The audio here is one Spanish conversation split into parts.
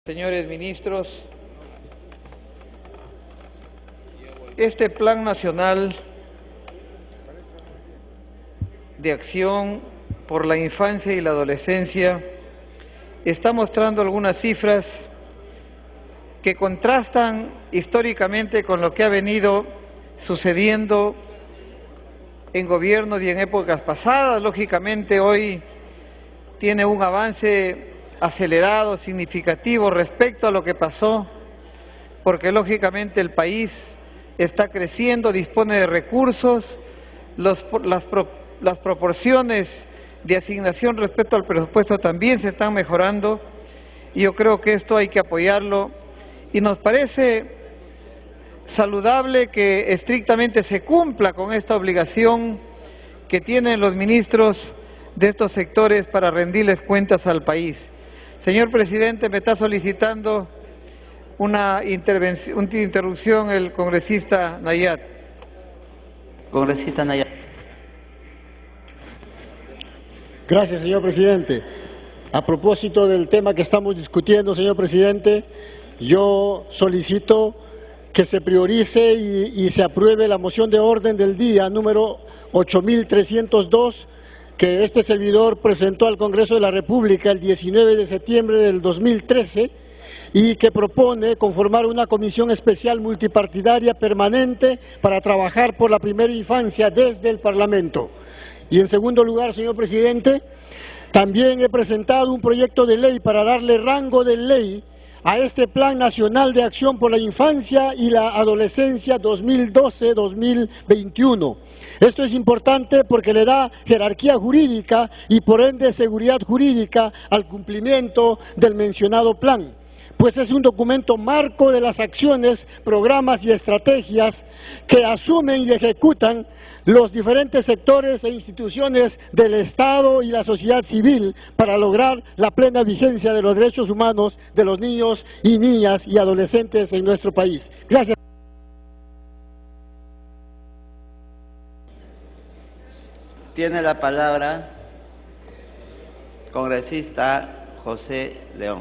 Señores ministros, este Plan Nacional de Acción por la Infancia y la Adolescencia está mostrando algunas cifras que contrastan históricamente con lo que ha venido sucediendo en gobiernos y en épocas pasadas. Lógicamente hoy tiene un avance acelerado, significativo respecto a lo que pasó, porque lógicamente el país está creciendo, dispone de recursos, las proporciones de asignación respecto al presupuesto también se están mejorando, y yo creo que esto hay que apoyarlo, y nos parece saludable que estrictamente se cumpla con esta obligación que tienen los ministros de estos sectores para rendirles cuentas al país. Señor presidente, me está solicitando una interrupción el congresista Nayat. Congresista Nayat. Gracias, señor presidente. A propósito del tema que estamos discutiendo, señor presidente, yo solicito que se priorice y se apruebe la moción de orden del día número 8302, que este servidor presentó al Congreso de la República el 19 de septiembre del 2013 y que propone conformar una comisión especial multipartidaria permanente para trabajar por la primera infancia desde el Parlamento. Y en segundo lugar, señor presidente, también he presentado un proyecto de ley para darle rango de ley a este Plan Nacional de Acción por la Infancia y la Adolescencia 2012-2021. Esto es importante porque le da jerarquía jurídica y por ende seguridad jurídica al cumplimiento del mencionado plan, pues es un documento marco de las acciones, programas y estrategias que asumen y ejecutan los diferentes sectores e instituciones del Estado y la sociedad civil para lograr la plena vigencia de los derechos humanos de los niños y niñas y adolescentes en nuestro país. Gracias. Tiene la palabra congresista José León.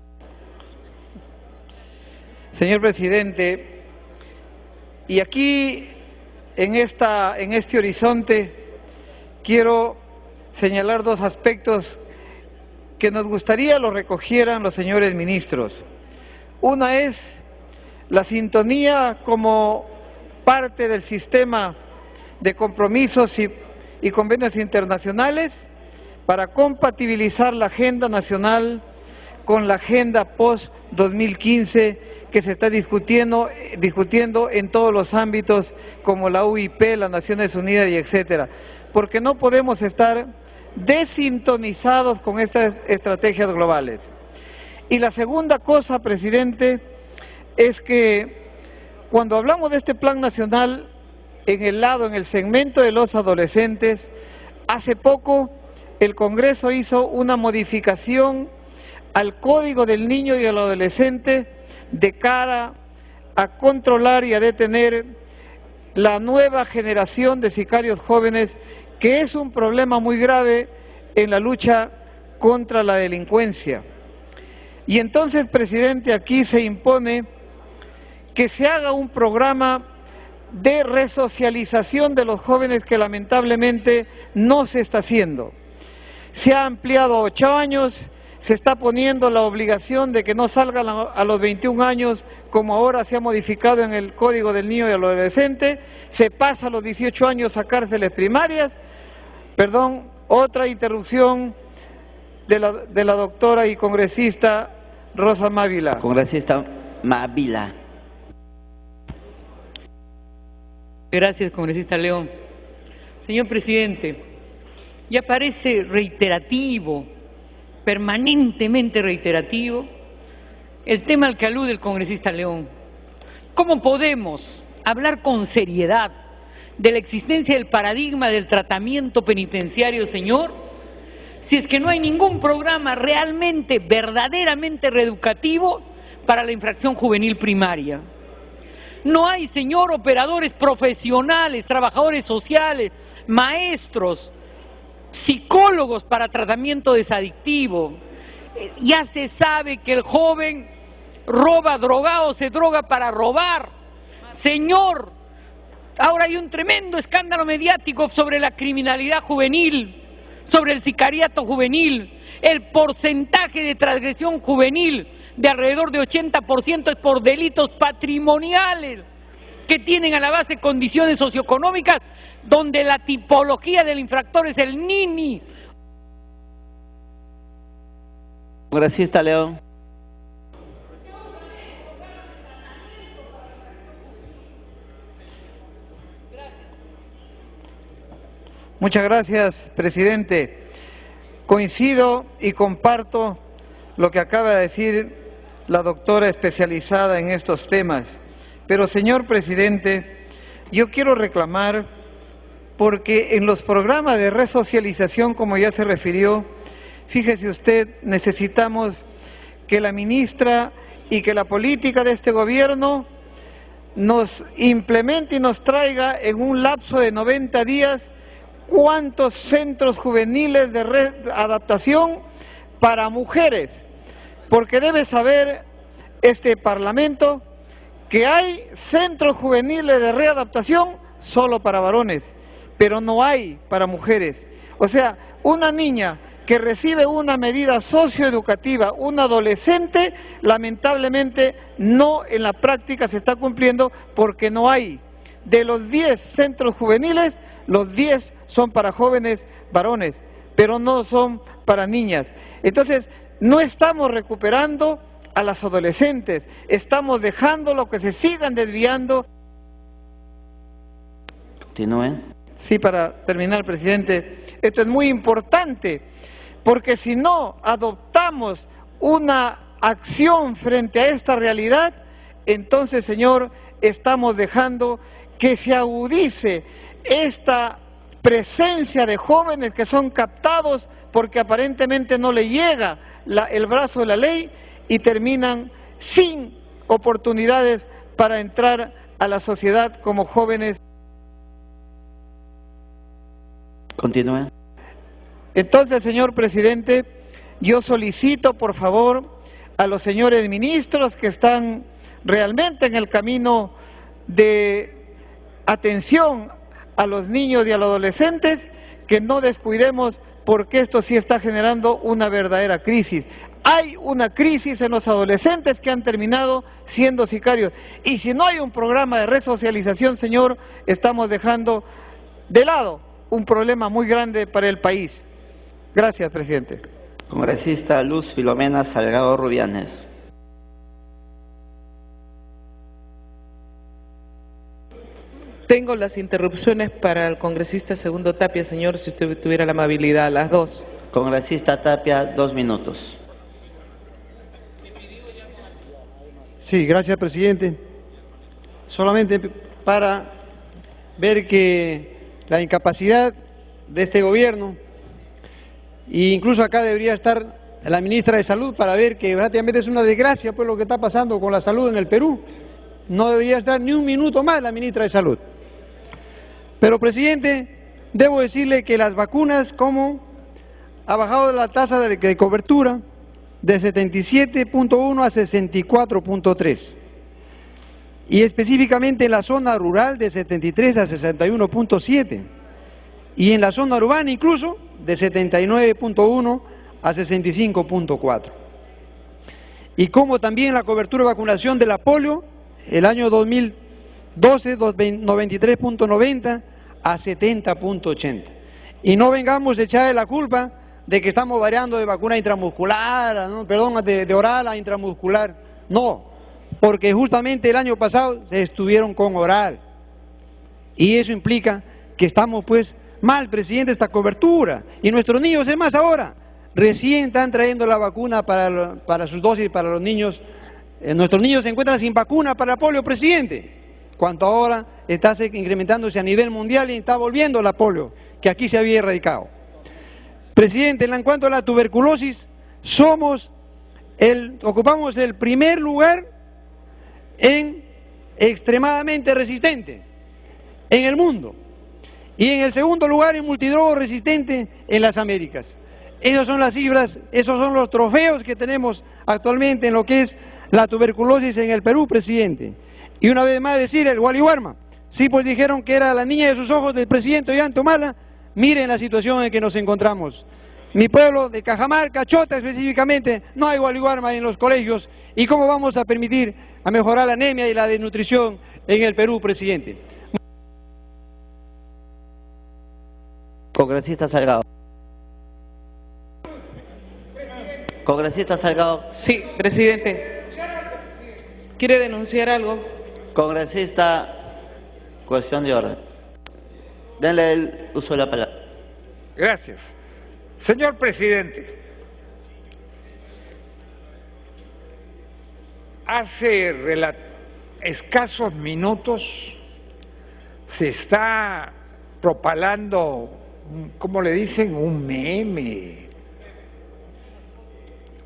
Señor presidente, y aquí en este horizonte quiero señalar dos aspectos que nos gustaría lo recogieran los señores ministros. Una es la sintonía como parte del sistema de compromisos y convenios internacionales para compatibilizar la agenda nacional con la agenda post-2015 que se está discutiendo en todos los ámbitos como la UIP, las Naciones Unidas y etcétera, porque no podemos estar desintonizados con estas estrategias globales. Y la segunda cosa, presidente, es que cuando hablamos de este plan nacional, en el segmento de los adolescentes, hace poco el Congreso hizo una modificación al Código del Niño y al Adolescente de cara a controlar y a detener la nueva generación de sicarios jóvenes, que es un problema muy grave en la lucha contra la delincuencia. Y entonces, presidente, aquí se impone que se haga un programa de resocialización de los jóvenes que lamentablemente no se está haciendo. Se ha ampliado a 8 años, se está poniendo la obligación de que no salgan a los 21 años, como ahora se ha modificado en el Código del Niño y el Adolescente, se pasa a los 18 años a cárceles primarias. Perdón, otra interrupción de la doctora y congresista Rosa Mávila. Congresista Mávila. Gracias, congresista León. Señor presidente, ya parece reiterativo, permanentemente reiterativo, el tema al que alude el congresista León. ¿Cómo podemos hablar con seriedad de la existencia del paradigma del tratamiento penitenciario, señor, si es que no hay ningún programa realmente, verdaderamente reeducativo para la infracción juvenil primaria? No hay, señor, operadores profesionales, trabajadores sociales, maestros, psicólogos para tratamiento desadictivo. Ya se sabe que el joven roba drogado, se droga para robar. Señor, ahora hay un tremendo escándalo mediático sobre la criminalidad juvenil, sobre el sicariato juvenil. El porcentaje de transgresión juvenil de alrededor de 80% es por delitos patrimoniales que tienen a la base condiciones socioeconómicas donde la tipología del infractor es el NINI. Congresista León. Muchas gracias, presidente. Coincido y comparto lo que acaba de decir la doctora especializada en estos temas. Pero, señor presidente, yo quiero reclamar, porque en los programas de resocialización, como ya se refirió, fíjese usted, necesitamos que la ministra y que la política de este gobierno nos implemente y nos traiga en un lapso de 90 días cuántos centros juveniles de readaptación para mujeres, porque debe saber este Parlamento que hay centros juveniles de readaptación solo para varones, pero no hay para mujeres. O sea, una niña que recibe una medida socioeducativa, un adolescente, lamentablemente no en la práctica se está cumpliendo porque no hay. De los 10 centros juveniles, los 10 son para jóvenes varones, pero no son para niñas. Entonces, no estamos recuperando a las adolescentes, estamos dejando que se sigan desviando. Continúen. Sí, para terminar, presidente, esto es muy importante, porque si no adoptamos una acción frente a esta realidad, entonces, señor, estamos dejando que se agudice esta presencia de jóvenes que son captados porque aparentemente no le llega el brazo de la ley y terminan sin oportunidades para entrar a la sociedad como jóvenes. Continúen. Entonces, señor presidente, yo solicito por favor a los señores ministros que están realmente en el camino de atención a los niños y a los adolescentes, que no descuidemos porque esto sí está generando una verdadera crisis. Hay una crisis en los adolescentes que han terminado siendo sicarios. Y si no hay un programa de resocialización, señor, estamos dejando de lado un problema muy grande para el país. Gracias, presidente. Congresista Luz Filomena Salgado Rubianes. Tengo las interrupciones para el congresista Segundo Tapia, señor, si usted tuviera la amabilidad, las dos. Congresista Tapia, 2 minutos. Sí, gracias, presidente. Solamente para ver que la incapacidad de este gobierno, e incluso acá debería estar la ministra de Salud para ver que prácticamente es una desgracia pues lo que está pasando con la salud en el Perú. No debería estar ni un minuto más la ministra de Salud. Pero, presidente, debo decirle que las vacunas, como ha bajado la tasa de cobertura de 77.1 a 64.3, y específicamente en la zona rural de 73 a 61.7, y en la zona urbana incluso de 79.1 a 65.4. Y como también la cobertura de vacunación de la polio, el año 2012, 93.90 a 70.80. Y no vengamos a echarle la culpa de que estamos variando de vacuna intramuscular, ¿no? Perdón, de oral a intramuscular. No, porque justamente el año pasado se estuvieron con oral. Y eso implica que estamos pues mal, presidente, esta cobertura. Y nuestros niños, es más ahora, recién están trayendo la vacuna para sus dosis para los niños. Nuestros niños se encuentran sin vacuna para polio, presidente. Cuanto ahora está incrementándose a nivel mundial y está volviendo la polio, que aquí se había erradicado. Presidente, en cuanto a la tuberculosis, ocupamos el primer lugar en extremadamente resistente en el mundo. Y en el segundo lugar en multidrogo resistente en las Américas. Esas son las cifras, esos son los trofeos que tenemos actualmente en lo que es la tuberculosis en el Perú, presidente. Y una vez más decir el Gualihuarma. Sí, pues dijeron que era la niña de sus ojos del presidente Ollantumala. Miren la situación en que nos encontramos. Mi pueblo de Cajamarca, Chota específicamente, no hay Gualihuarma en los colegios. ¿Y cómo vamos a permitir a mejorar la anemia y la desnutrición en el Perú, presidente? Congresista Salgado. Congresista Salgado. Sí, presidente. ¿Quiere denunciar algo? Congresista, cuestión de orden. Denle el uso de la palabra. Gracias. Señor presidente, hace escasos minutos se está propalando, ¿cómo le dicen? Un meme,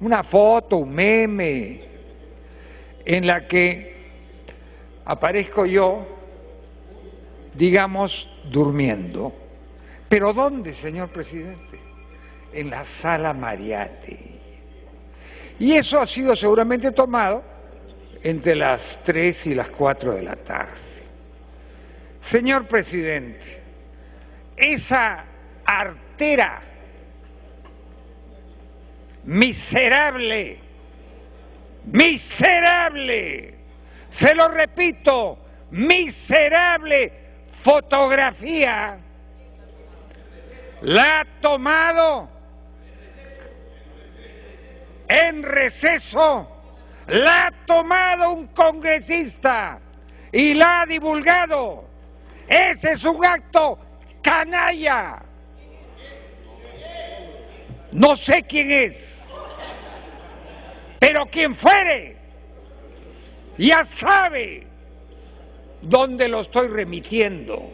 una foto, un meme, en la que aparezco yo, digamos, durmiendo. ¿Pero dónde, señor presidente? En la sala Mariate. Y eso ha sido seguramente tomado entre las 3 y las 4 de la tarde. Señor presidente, esa artera miserable, se lo repito, miserable fotografía la ha tomado en receso, la ha tomado un congresista y la ha divulgado. Ese es un acto canalla. No sé quién es, pero quien fuere ya sabe dónde lo estoy remitiendo.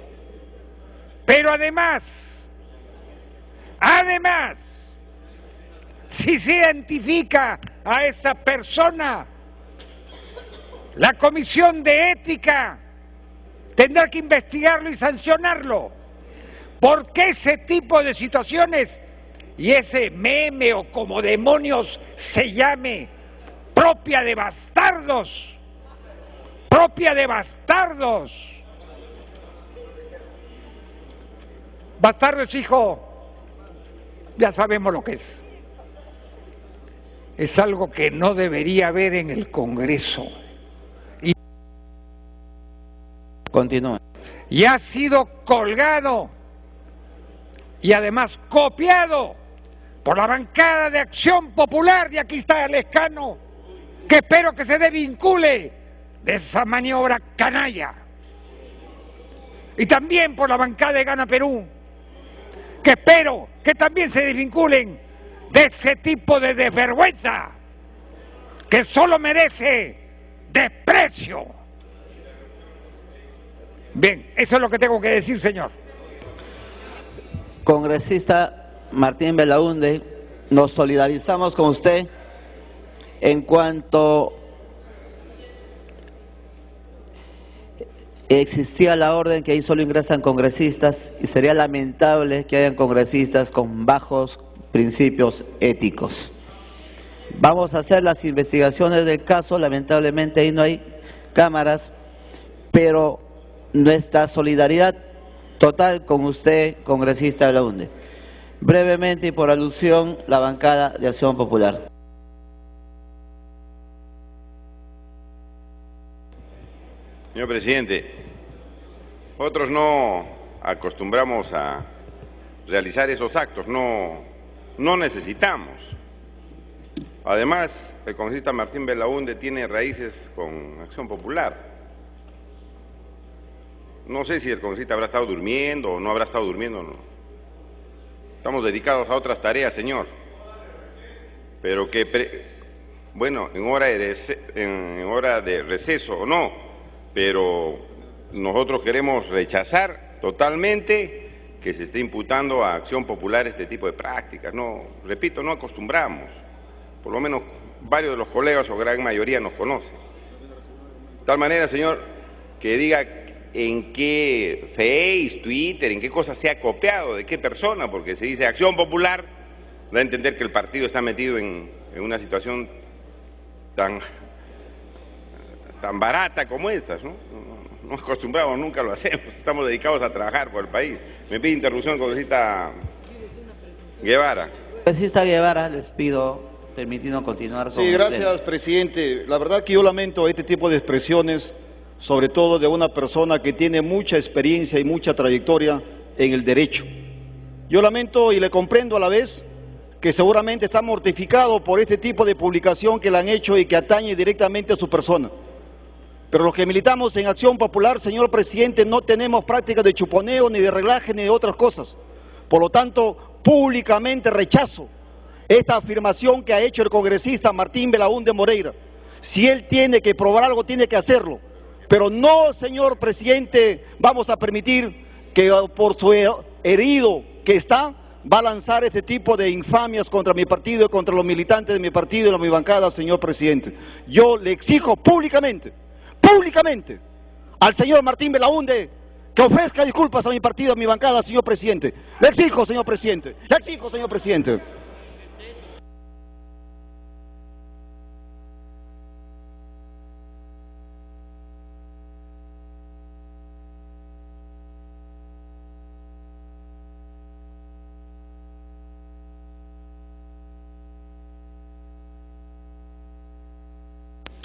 Pero además, si se identifica a esa persona, la Comisión de Ética tendrá que investigarlo y sancionarlo, porque ese tipo de situaciones y ese meme o como demonios se llame, propia de bastardos, bastardos, hijo, ya sabemos lo que es. Es algo que no debería haber en el Congreso. Continúe. Y ha sido colgado y además copiado por la bancada de Acción Popular, y aquí está el escano, que espero que se desvincule de esa maniobra canalla. Y también por la bancada de Gana Perú, que espero que también se desvinculen de ese tipo de desvergüenza que solo merece desprecio. Bien, eso es lo que tengo que decir, señor. Congresista Martín Belaúnde, nos solidarizamos con usted en cuanto existía la orden que ahí solo ingresan congresistas y sería lamentable que hayan congresistas con bajos principios éticos. Vamos a hacer las investigaciones del caso, lamentablemente ahí no hay cámaras, pero nuestra solidaridad total con usted, congresista Belaúnde. Brevemente y por alusión, la bancada de Acción Popular. Señor presidente, nosotros no acostumbramos a realizar esos actos, no necesitamos. Además, el congresista Martín Belaúnde tiene raíces con Acción Popular. No sé si el congresista habrá estado durmiendo o no habrá estado durmiendo. No. Estamos dedicados a otras tareas, señor. Pero que, bueno, en hora de receso o no, pero nosotros queremos rechazar totalmente que se esté imputando a Acción Popular este tipo de prácticas. No, repito, no acostumbramos. Por lo menos varios de los colegas o gran mayoría nos conocen. De tal manera, señor, que diga en qué Face, Twitter, en qué cosa se ha copiado, de qué persona, porque se dice Acción Popular, da a entender que el partido está metido en una situación tan tan barata como estas, ¿no? No acostumbramos, nunca lo hacemos, estamos dedicados a trabajar por el país. Me pide interrupción, congresista Guevara. Congresista Guevara, les pido, permitiendo continuar con Sí, gracias, presidente. La verdad que yo lamento este tipo de expresiones, sobre todo de una persona que tiene mucha experiencia y mucha trayectoria en el derecho. Yo lamento y le comprendo a la vez que seguramente está mortificado por este tipo de publicación que le han hecho y que atañe directamente a su persona. Pero los que militamos en Acción Popular, señor presidente, no tenemos práctica de chuponeo, ni de reglaje, ni de otras cosas. Por lo tanto, públicamente rechazo esta afirmación que ha hecho el congresista Martín Belaúnde Moreira. Si él tiene que probar algo, tiene que hacerlo. Pero no, señor presidente, vamos a permitir que por su herido que está, va a lanzar este tipo de infamias contra mi partido y contra los militantes de mi partido y de mi bancada, señor presidente. Yo le exijo públicamente al señor Martín Belaúnde que ofrezca disculpas a mi partido, a mi bancada, señor presidente. Le exijo, señor presidente. Le exijo, señor presidente.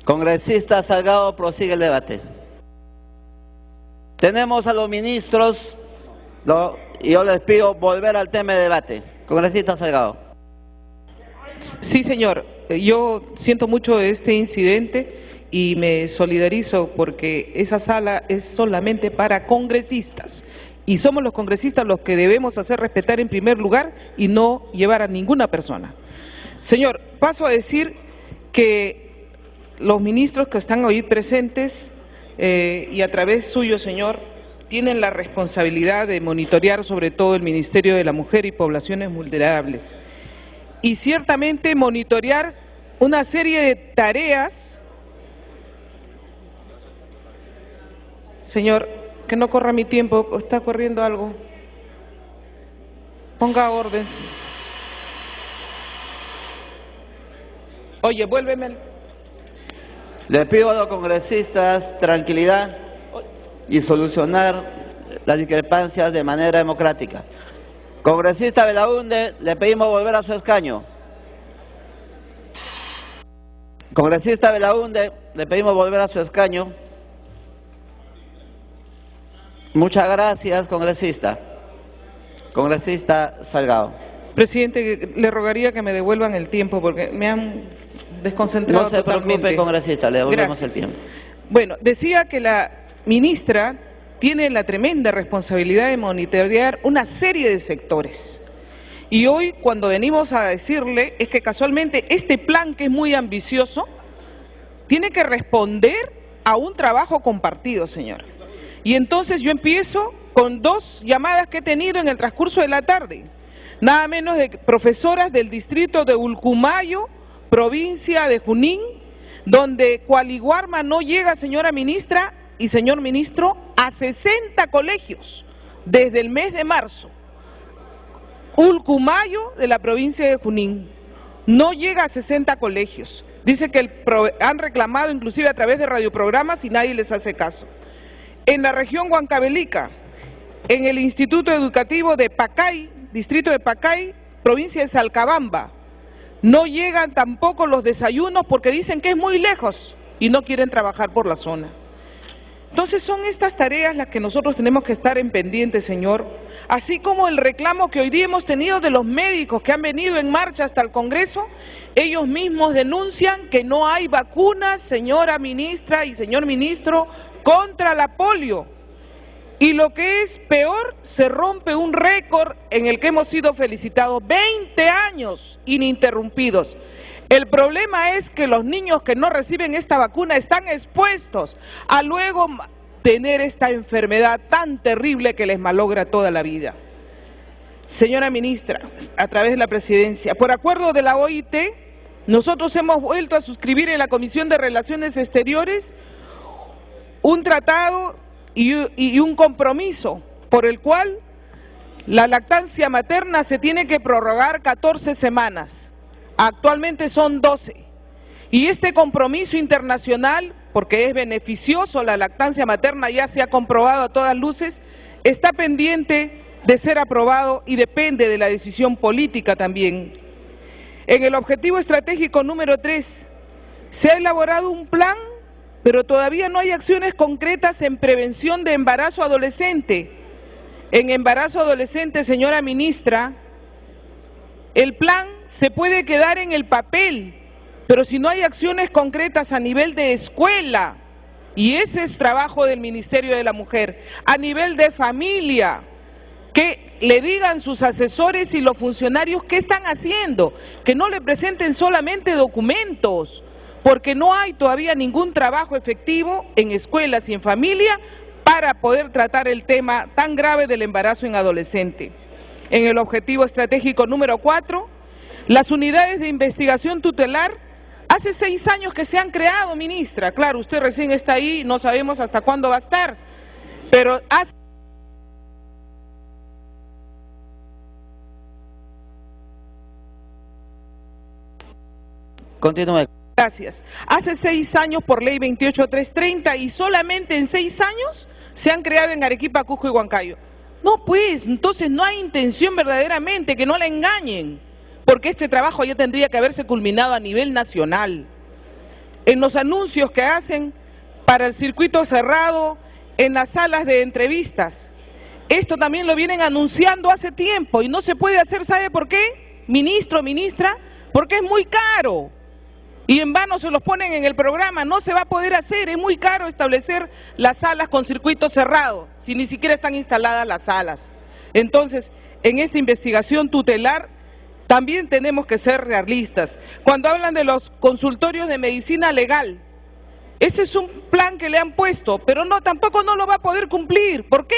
Congresista Salgado, prosigue el debate. Tenemos a los ministros y yo les pido volver al tema de debate. Congresista Salgado. Sí, señor. Yo siento mucho este incidente y me solidarizo porque esa sala es solamente para congresistas. Y somos los congresistas los que debemos hacer respetar en primer lugar y no llevar a ninguna persona. Señor, paso a decir que los ministros que están hoy presentes y a través suyo, señor, tienen la responsabilidad de monitorear sobre todo el Ministerio de la Mujer y Poblaciones Vulnerables. Y ciertamente monitorear una serie de tareas. Señor, que no corra mi tiempo, está corriendo algo. Ponga orden. Oye, vuélveme. Le pido a los congresistas tranquilidad y solucionar las discrepancias de manera democrática. Congresista Belaúnde, le pedimos volver a su escaño. Congresista Belaúnde, le pedimos volver a su escaño. Muchas gracias, congresista. Congresista Salgado. Presidente, le rogaría que me devuelvan el tiempo porque me han desconcentrado totalmente. No se totalmente. preocupe, congresista, le devolvemos Gracias. el tiempo. Bueno, decía que la ministra tiene la tremenda responsabilidad de monitorear una serie de sectores. Y hoy, cuando venimos a decirle, es que casualmente este plan, que es muy ambicioso, tiene que responder a un trabajo compartido, señor. Y entonces yo empiezo con 2 llamadas que he tenido en el transcurso de la tarde, nada menos de profesoras del distrito de Ulcumayo, provincia de Junín, donde Cualiguarma no llega, señora ministra y señor ministro, a 60 colegios desde el mes de marzo. Ulcumayo, de la provincia de Junín, no llega a 60 colegios. Dice que han reclamado inclusive a través de radioprogramas y nadie les hace caso. En la región Huancavelica, en el Instituto Educativo de Pacay, distrito de Pacay, provincia de Salcabamba, no llegan tampoco los desayunos porque dicen que es muy lejos y no quieren trabajar por la zona. Entonces son estas tareas las que nosotros tenemos que estar en pendiente, señor, así como el reclamo que hoy día hemos tenido de los médicos que han venido en marcha hasta el Congreso. Ellos mismos denuncian que no hay vacunas, señora ministra y señor ministro, contra la polio. Y lo que es peor, se rompe un récord en el que hemos sido felicitados, 20 años ininterrumpidos. El problema es que los niños que no reciben esta vacuna están expuestos a luego tener esta enfermedad tan terrible que les malogra toda la vida. Señora ministra, a través de la presidencia, por acuerdo de la OIT, nosotros hemos vuelto a suscribir en la Comisión de Relaciones Exteriores un tratado y un compromiso por el cual la lactancia materna se tiene que prorrogar 14 semanas. Actualmente son 12. Y este compromiso internacional porque es beneficioso la lactancia materna, ya se ha comprobado a todas luces, está pendiente de ser aprobado y depende de la decisión política también. En el objetivo estratégico número 3, se ha elaborado un plan, pero todavía no hay acciones concretas en prevención de embarazo adolescente. En embarazo adolescente, señora ministra, el plan se puede quedar en el papel, pero si no hay acciones concretas a nivel de escuela, y ese es trabajo del Ministerio de la Mujer, a nivel de familia, que le digan sus asesores y los funcionarios qué están haciendo, que no le presenten solamente documentos, porque no hay todavía ningún trabajo efectivo en escuelas y en familia para poder tratar el tema tan grave del embarazo en adolescente. En el objetivo estratégico número 4, las unidades de investigación tutelar, hace 6 años que se han creado, ministra. Claro, usted recién está ahí, no sabemos hasta cuándo va a estar, pero hace... Continúe. Gracias. Hace 6 años por ley 28330 y solamente en 6 años se han creado en Arequipa, Cusco y Huancayo. No, pues, entonces no hay intención verdaderamente, que no la engañen, porque este trabajo ya tendría que haberse culminado a nivel nacional. En los anuncios que hacen para el circuito cerrado, en las salas de entrevistas, esto también lo vienen anunciando hace tiempo y no se puede hacer, ¿sabe por qué? Ministro, ministra, porque es muy caro. Y en vano se los ponen en el programa, no se va a poder hacer, es muy caro establecer las salas con circuito cerrado, si ni siquiera están instaladas las salas. Entonces, en esta investigación tutelar, también tenemos que ser realistas. Cuando hablan de los consultorios de medicina legal, ese es un plan que le han puesto, pero no, tampoco no lo va a poder cumplir. ¿Por qué?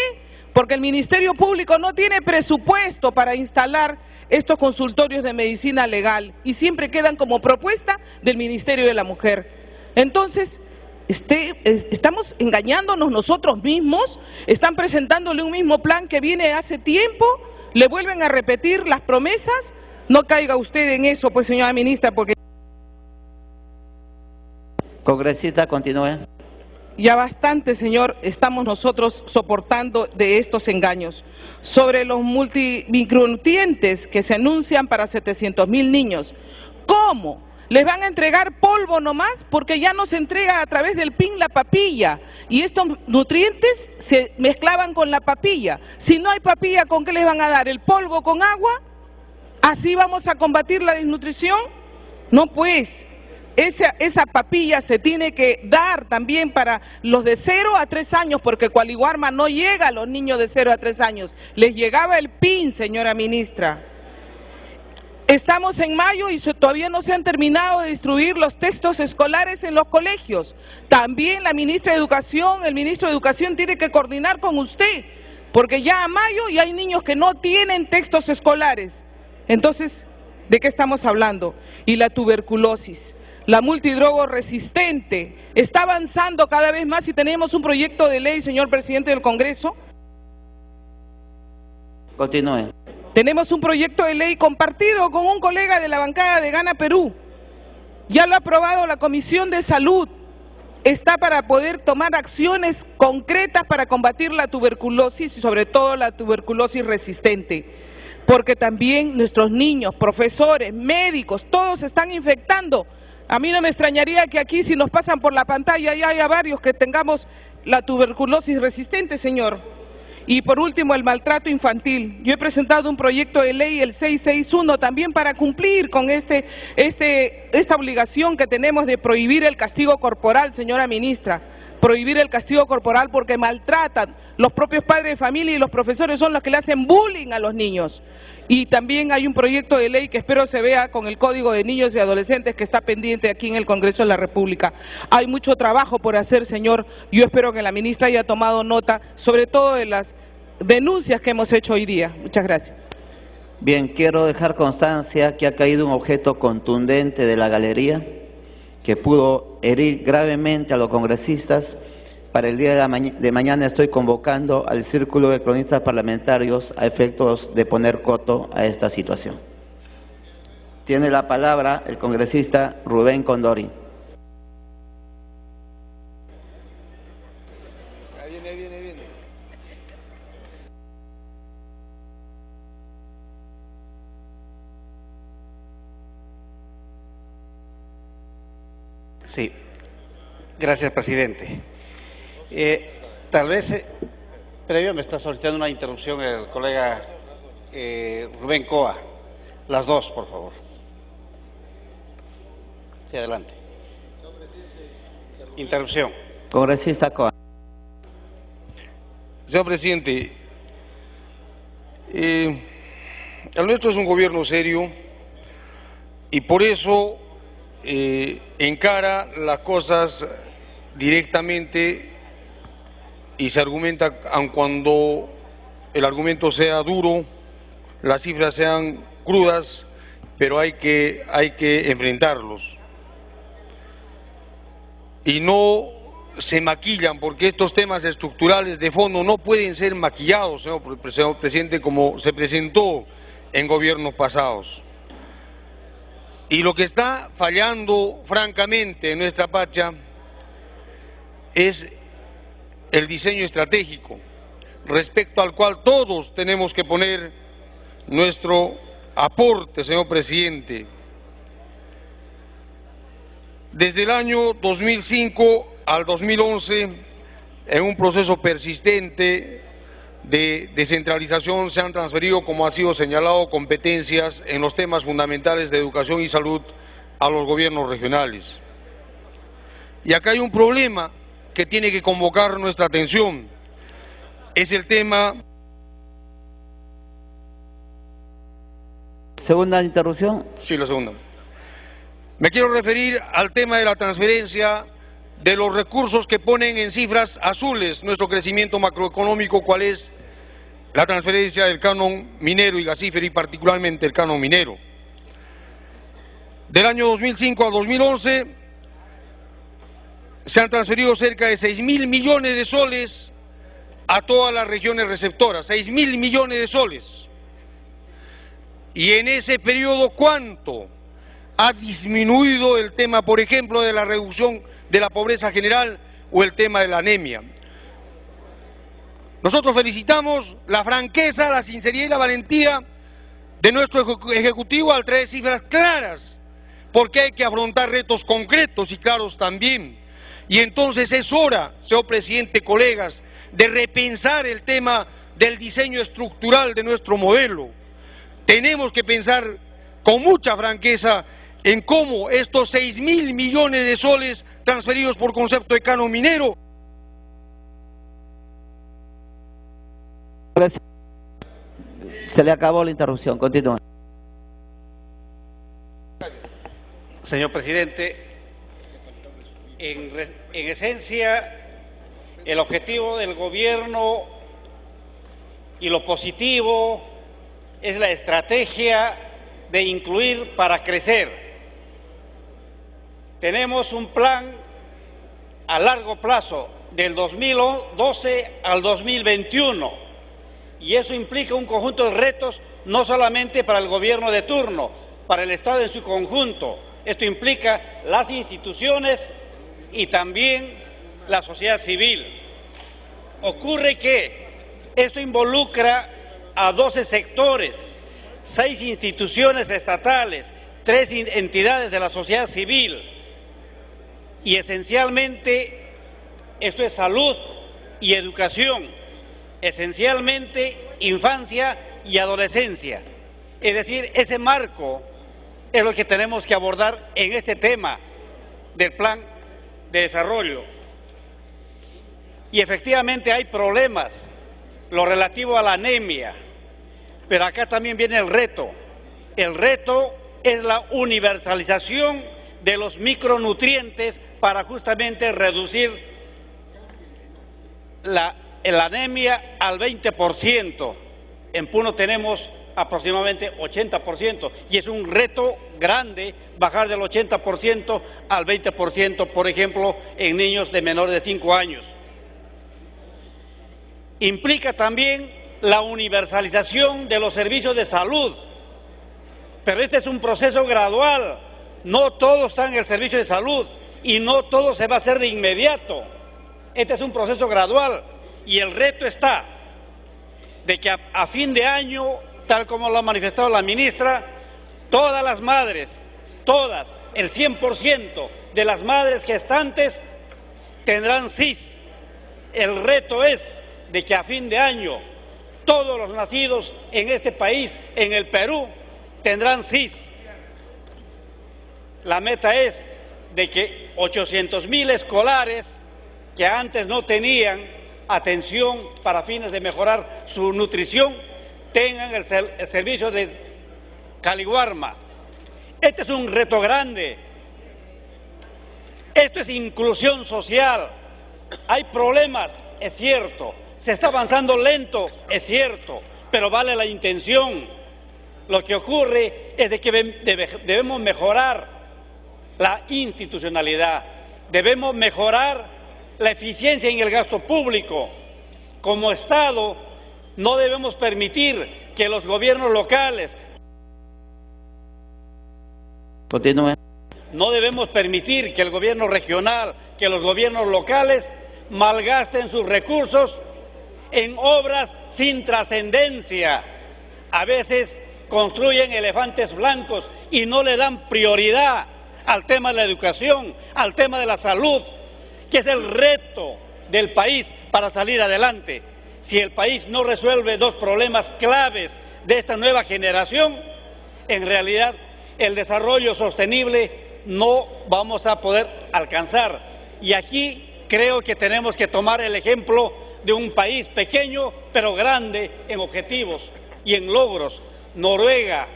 Porque el Ministerio Público no tiene presupuesto para instalar estos consultorios de medicina legal y siempre quedan como propuesta del Ministerio de la Mujer. Entonces, estamos engañándonos nosotros mismos, están presentándole un mismo plan que viene hace tiempo, le vuelven a repetir las promesas. No caiga usted en eso, pues, señora ministra, porque... Congresista, continúe. Ya bastante, señor, estamos nosotros soportando de estos engaños. Sobre los multimicronutrientes que se anuncian para 700.000 niños, ¿cómo? ¿Les van a entregar polvo nomás? Porque ya no se entrega a través del PIN la papilla, y estos nutrientes se mezclaban con la papilla. Si no hay papilla, ¿con qué les van a dar? ¿El polvo con agua? ¿Así vamos a combatir la desnutrición? No, pues... Esa papilla se tiene que dar también para los de 0 a 3 años, porque Cualiguarma no llega a los niños de 0 a 3 años. Les llegaba el PIN, señora ministra. Estamos en mayo y todavía no se han terminado de distribuir los textos escolares en los colegios. También la ministra de Educación, el ministro de Educación tiene que coordinar con usted, porque ya a mayo y hay niños que no tienen textos escolares. Entonces, ¿de qué estamos hablando? Y la tuberculosis. La multidrogo resistente está avanzando cada vez más y tenemos un proyecto de ley, señor presidente del Congreso. Continúe. Tenemos un proyecto de ley compartido con un colega de la bancada de Gana Perú. Ya lo ha aprobado la Comisión de Salud. Está para poder tomar acciones concretas para combatir la tuberculosis y sobre todo la tuberculosis resistente. Porque también nuestros niños, profesores, médicos, todos se están infectando. A mí no me extrañaría que aquí, si nos pasan por la pantalla, ya haya varios que tengamos la tuberculosis resistente, señor. Y por último, el maltrato infantil. Yo he presentado un proyecto de ley, el 661, también para cumplir con esta obligación que tenemos de prohibir el castigo corporal, señora ministra. Prohibir el castigo corporal porque maltratan. Los propios padres de familia y los profesores son los que le hacen bullying a los niños. Y también hay un proyecto de ley que espero se vea con el Código de Niños y Adolescentes que está pendiente aquí en el Congreso de la República. Hay mucho trabajo por hacer, señor. Yo espero que la ministra haya tomado nota, sobre todo de las denuncias que hemos hecho hoy día. Muchas gracias. Bien, quiero dejar constancia que ha caído un objeto contundente de la galería que pudo herir gravemente a los congresistas. Para el día de mañana estoy convocando al Círculo de Cronistas Parlamentarios a efectos de poner coto a esta situación. Tiene la palabra el congresista Rubén Condori. Viene. Sí, gracias, presidente. Tal vez, previo me está solicitando una interrupción el colega Rubén Coa. Las dos, por favor. Sí, adelante. Interrupción. Congresista Coa. Señor presidente, el nuestro es un gobierno serio y por eso encara las cosas directamente y se argumenta, aun cuando el argumento sea duro, las cifras sean crudas, pero hay que enfrentarlos. Y no se maquillan, porque estos temas estructurales de fondo no pueden ser maquillados, señor presidente, como se presentó en gobiernos pasados. Y lo que está fallando, francamente, en nuestra patria es el diseño estratégico, respecto al cual todos tenemos que poner nuestro aporte, señor presidente. Desde el año 2005 al 2011, en un proceso persistente de descentralización, se han transferido, como ha sido señalado, competencias en los temas fundamentales de educación y salud a los gobiernos regionales. Y acá hay un problema que tiene que convocar nuestra atención, es el tema... ¿Segunda interrupción? Sí, la segunda. Me quiero referir al tema de la transferencia de los recursos que ponen en cifras azules nuestro crecimiento macroeconómico, cuál es la transferencia del canon minero y gasífero, y particularmente el canon minero. Del año 2005 al 2011 se han transferido cerca de 6.000 millones de soles a todas las regiones receptoras, 6.000 millones de soles. Y en ese periodo, ¿cuánto ha disminuido el tema, por ejemplo, de la reducción de la pobreza general o el tema de la anemia? Nosotros felicitamos la franqueza, la sinceridad y la valentía de nuestro Ejecutivo al traer cifras claras, porque hay que afrontar retos concretos y claros también. Y entonces es hora, señor presidente, colegas, de repensar el tema del diseño estructural de nuestro modelo. Tenemos que pensar con mucha franqueza en cómo estos 6.000 millones de soles transferidos por concepto de canon minero. Se le acabó la interrupción, continúa. Señor presidente, en esencia, el objetivo del gobierno y lo positivo es la estrategia de incluir para crecer. Tenemos un plan a largo plazo del 2012 al 2021 y eso implica un conjunto de retos no solamente para el gobierno de turno, para el Estado en su conjunto. Esto implica las instituciones y también la sociedad civil. Ocurre que esto involucra a 12 sectores, 6 instituciones estatales, 3 entidades de la sociedad civil y esencialmente esto es salud y educación, esencialmente infancia y adolescencia. Es decir, ese marco es lo que tenemos que abordar en este tema del plan de desarrollo. Y efectivamente hay problemas, lo relativo a la anemia, pero acá también viene el reto. El reto es la universalización de los micronutrientes para justamente reducir la anemia al 20%. En Puno tenemos aproximadamente 80% y es un reto grande bajar del 80% al 20%, por ejemplo, en niños de menores de 5 años. Implica también la universalización de los servicios de salud, pero este es un proceso gradual, no todo está en el servicio de salud y no todo se va a hacer de inmediato. Este es un proceso gradual Y el reto está de que a fin de año, tal como lo ha manifestado la ministra, todas las madres, todas, el 100% de las madres gestantes tendrán SIS. El reto es de que a fin de año todos los nacidos en este país, en el Perú, tendrán SIS. La meta es de que 800,000 escolares que antes no tenían atención para fines de mejorar su nutrición, tengan el servicio de Caliwarma. Este es un reto grande. Esto es inclusión social. Hay problemas, es cierto. Se está avanzando lento, es cierto, pero vale la intención. Lo que ocurre es de que debemos mejorar la institucionalidad, debemos mejorar la eficiencia en el gasto público. Como Estado, no debemos permitir que los gobiernos locales, continúe. No debemos permitir que el gobierno regional, que los gobiernos locales malgasten sus recursos en obras sin trascendencia. A veces construyen elefantes blancos y no le dan prioridad al tema de la educación, al tema de la salud, que es el reto del país para salir adelante. Si el país no resuelve dos problemas claves de esta nueva generación, en realidad el desarrollo sostenible no vamos a poder alcanzar. Y aquí creo que tenemos que tomar el ejemplo de un país pequeño pero grande en objetivos y en logros. Noruega,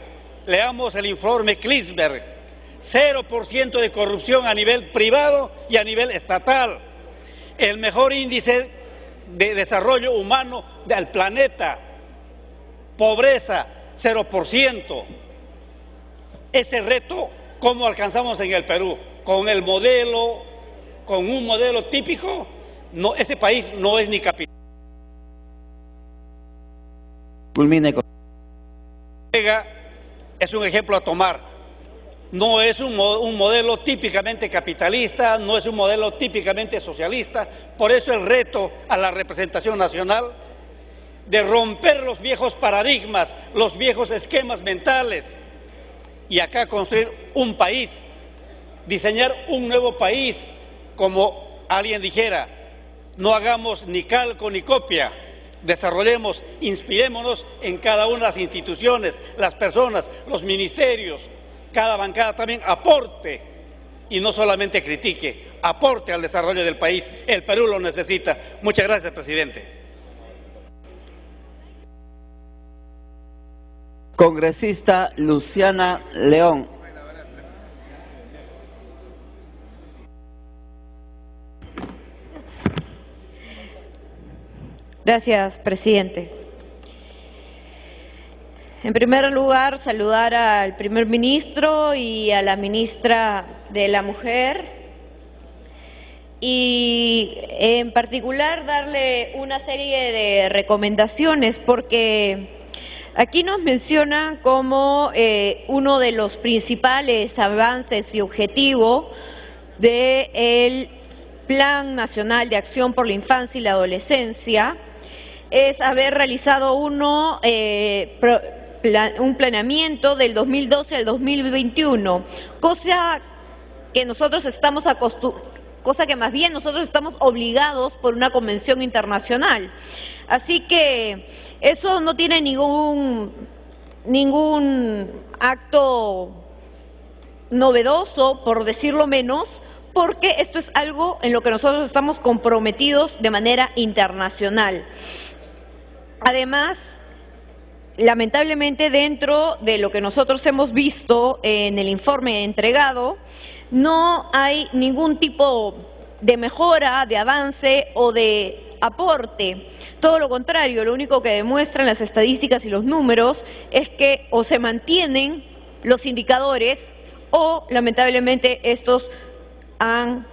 leamos el informe Klinsberg, 0% de corrupción a nivel privado y a nivel estatal, el mejor índice de desarrollo humano del planeta, pobreza 0%. Ese reto, ¿cómo alcanzamos en el Perú? Con un modelo típico. No, ese país no es ni capital. Culmine. Es un ejemplo a tomar. No es un modelo típicamente capitalista, no es un modelo típicamente socialista. Por eso el reto a la representación nacional de romper los viejos paradigmas, los viejos esquemas mentales, y acá construir un país, diseñar un nuevo país, como alguien dijera. No hagamos ni calco ni copia, desarrollemos, inspirémonos en cada una de las instituciones, las personas, los ministerios, cada bancada también aporte y no solamente critique, aporte al desarrollo del país. El Perú lo necesita. Muchas gracias, presidente. Congresista Luciana León. Gracias, presidente. En primer lugar, saludar al primer ministro y a la ministra de la Mujer y en particular darle una serie de recomendaciones porque aquí nos mencionan como uno de los principales avances y objetivos del Plan Nacional de Acción por la Infancia y la Adolescencia es haber realizado un planeamiento del 2012 al 2021, cosa que más bien nosotros estamos obligados por una convención internacional. Así que eso no tiene ningún acto novedoso, por decirlo menos, porque esto es algo en lo que nosotros estamos comprometidos de manera internacional. Además, lamentablemente, dentro de lo que nosotros hemos visto en el informe entregado, no hay ningún tipo de mejora, de avance o de aporte. Todo lo contrario, lo único que demuestran las estadísticas y los números es que o se mantienen los indicadores o, lamentablemente, estos han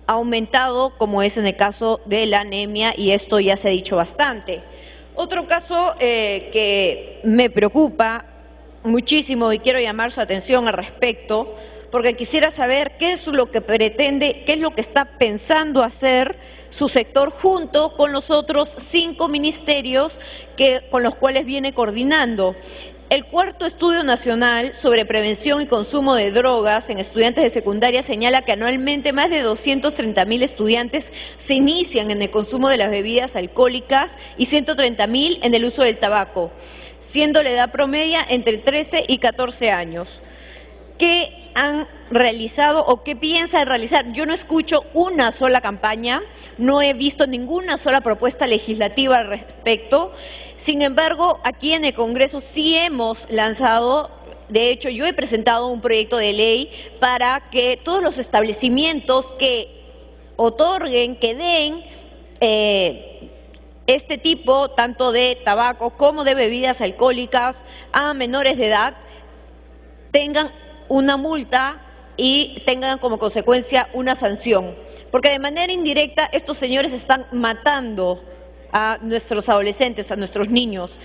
aumentado, como es en el caso de la anemia, y esto ya se ha dicho bastante. Otro caso que me preocupa muchísimo y quiero llamar su atención al respecto, porque quisiera saber qué es lo que pretende, qué es lo que está pensando hacer su sector junto con los otros 5 ministerios con los cuales viene coordinando. El cuarto estudio nacional sobre prevención y consumo de drogas en estudiantes de secundaria señala que anualmente más de 230.000 estudiantes se inician en el consumo de las bebidas alcohólicas y 130.000 en el uso del tabaco, siendo la edad promedia entre 13 y 14 años. ¿Qué han realizado o qué piensan realizar? Yo no escucho una sola campaña, no he visto ninguna sola propuesta legislativa al respecto. Sin embargo, aquí en el Congreso sí hemos lanzado, de hecho yo he presentado un proyecto de ley para que todos los establecimientos que otorguen, que den este tipo tanto de tabaco como de bebidas alcohólicas a menores de edad tengan una multa y tengan como consecuencia una sanción. Porque de manera indirecta estos señores están matando a nuestros adolescentes, a nuestros niños.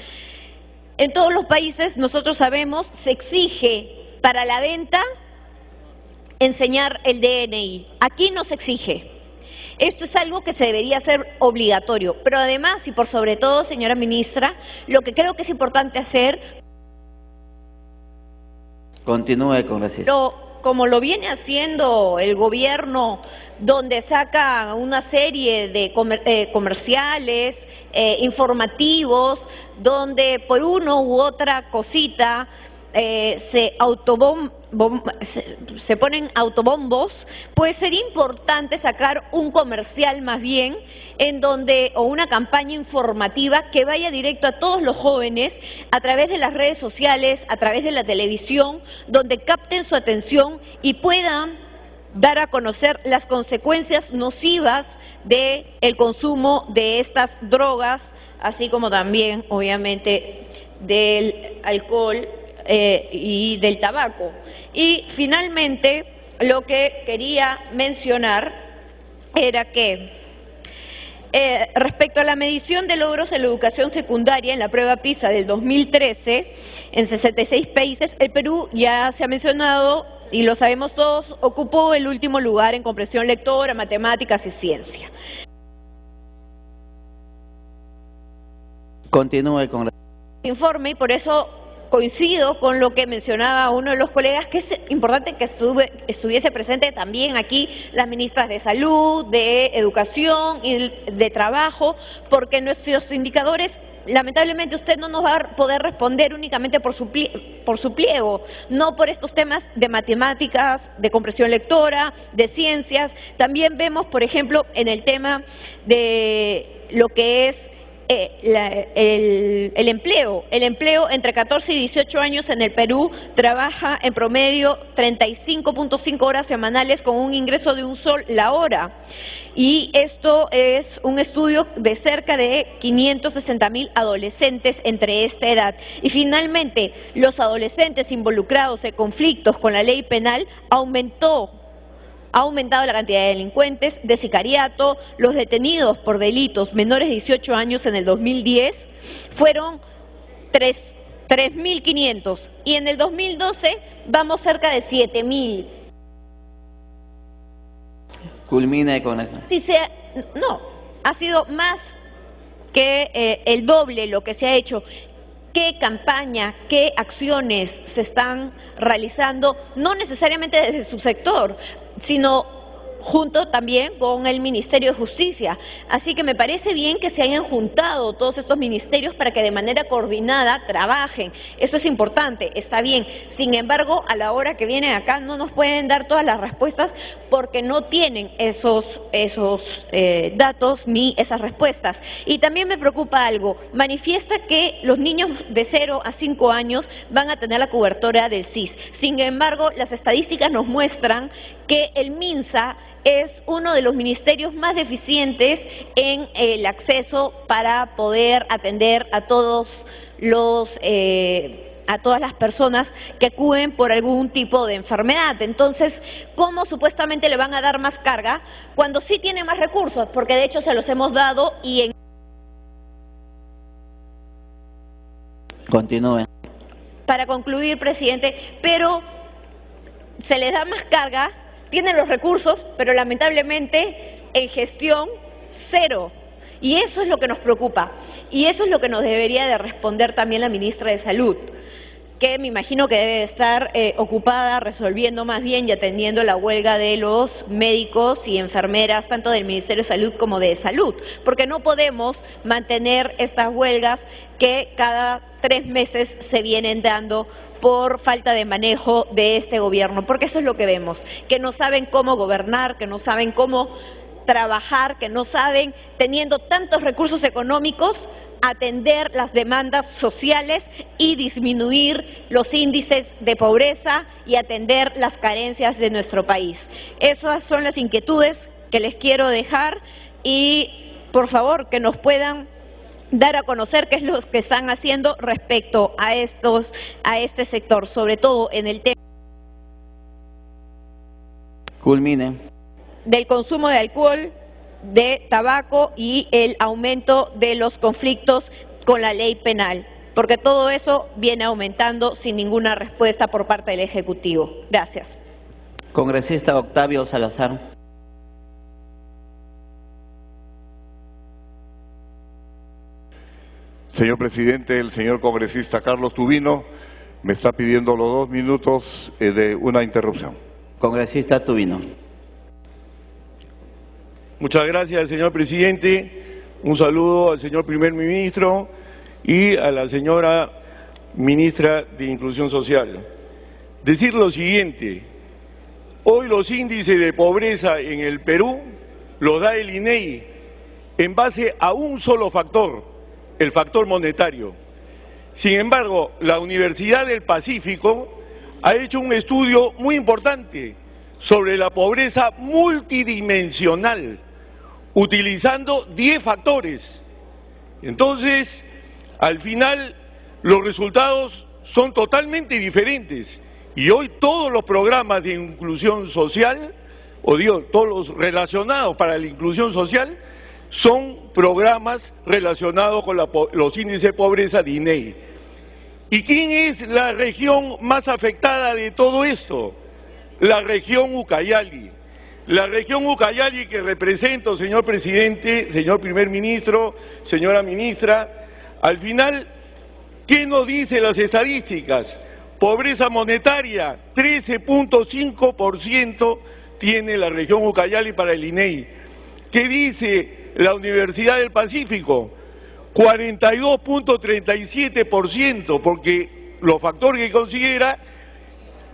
En todos los países, nosotros sabemos, se exige para la venta enseñar el DNI. Aquí no se exige. Esto es algo que se debería hacer obligatorio. Pero además, y por sobre todo, señora ministra, lo que creo que es importante hacer... Continúe, congresista. Como lo viene haciendo el gobierno, donde saca una serie de comerciales, informativos, donde por uno u otra cosita se ponen autobombos, pues sería importante sacar un comercial más bien o una campaña informativa que vaya directo a todos los jóvenes a través de las redes sociales, a través de la televisión, donde capten su atención y puedan dar a conocer las consecuencias nocivas del consumo de estas drogas, así como también, obviamente, del alcohol y del tabaco. Y finalmente, lo que quería mencionar era que respecto a la medición de logros en la educación secundaria en la prueba PISA del 2013, en 66 países, el Perú, ya se ha mencionado y lo sabemos todos, ocupó el último lugar en comprensión lectora, matemáticas y ciencia. Continúe con el informe y por eso coincido con lo que mencionaba uno de los colegas, que es importante que estuviese presente también aquí las ministras de Salud, de Educación y de Trabajo, porque nuestros indicadores, lamentablemente usted no nos va a poder responder únicamente por su pliego, no por estos temas de matemáticas, de comprensión lectora, de ciencias. También vemos, por ejemplo, en el tema de lo que es el empleo entre 14 y 18 años en el Perú trabaja en promedio 35.5 horas semanales con un ingreso de $1 la hora. Y esto es un estudio de cerca de 560.000 adolescentes entre esta edad. Y finalmente, los adolescentes involucrados en conflictos con la ley penal ha aumentado la cantidad de delincuentes, de sicariato. Los detenidos por delitos menores de 18 años en el 2010 fueron 3.500 y en el 2012 vamos cerca de 7.000. Culmine con eso. No, ha sido más que el doble lo que se ha hecho. ¿Qué campaña, qué acciones se están realizando, no necesariamente desde su sector, sino junto también con el Ministerio de Justicia? Así que me parece bien que se hayan juntado todos estos ministerios para que de manera coordinada trabajen. Eso es importante, está bien. Sin embargo, a la hora que vienen acá no nos pueden dar todas las respuestas porque no tienen esos datos ni esas respuestas. Y también me preocupa algo. Manifiesta que los niños de 0 a 5 años van a tener la cobertura del SIS. Sin embargo, las estadísticas nos muestran que el MINSA es uno de los ministerios más deficientes en el acceso para poder atender a todas las personas que acuden por algún tipo de enfermedad. Entonces, ¿cómo supuestamente le van a dar más carga cuando sí tiene más recursos? Porque de hecho se los hemos dado y Continúe. Para concluir, presidente, pero se les da más carga, tienen los recursos, pero lamentablemente en gestión cero. Y eso es lo que nos preocupa, y eso es lo que nos debería de responder también la ministra de Salud, que me imagino que debe estar ocupada resolviendo más bien y atendiendo la huelga de los médicos y enfermeras, tanto del Ministerio de Salud como de Salud, porque no podemos mantener estas huelgas que cada 3 meses se vienen dando por falta de manejo de este gobierno, porque eso es lo que vemos, que no saben cómo gobernar, que no saben cómo trabajar, que no saben, teniendo tantos recursos económicos, atender las demandas sociales y disminuir los índices de pobreza y atender las carencias de nuestro país. Esas son las inquietudes que les quiero dejar y, por favor, que nos puedan dar a conocer qué es lo que están haciendo respecto a este sector, sobre todo en el tema del consumo de alcohol, de tabaco y el aumento de los conflictos con la ley penal, porque todo eso viene aumentando sin ninguna respuesta por parte del Ejecutivo. Gracias. Congresista Octavio Salazar. Señor presidente, el señor congresista Carlos Tubino me está pidiendo los 2 minutos de una interrupción. Congresista Tubino. Muchas gracias, señor presidente. Un saludo al señor primer ministro y a la señora ministra de Inclusión Social. Decir lo siguiente: hoy los índices de pobreza en el Perú los da el INEI en base a un solo factor, el factor monetario. Sin embargo, la Universidad del Pacífico ha hecho un estudio muy importante sobre la pobreza multidimensional, utilizando 10 factores. Entonces, al final, los resultados son totalmente diferentes. Y hoy todos los programas de inclusión social, o digo, todos los relacionados para la inclusión social, son programas relacionados con los índices de pobreza de INEI. ¿Y quién es la región más afectada de todo esto? La región Ucayali. La región Ucayali que represento, señor presidente, señor primer ministro, señora ministra, al final, ¿qué nos dicen las estadísticas? Pobreza monetaria, 13.5% tiene la región Ucayali para el INEI. ¿Qué dice la Universidad del Pacífico? 42.37%, porque los factores que considera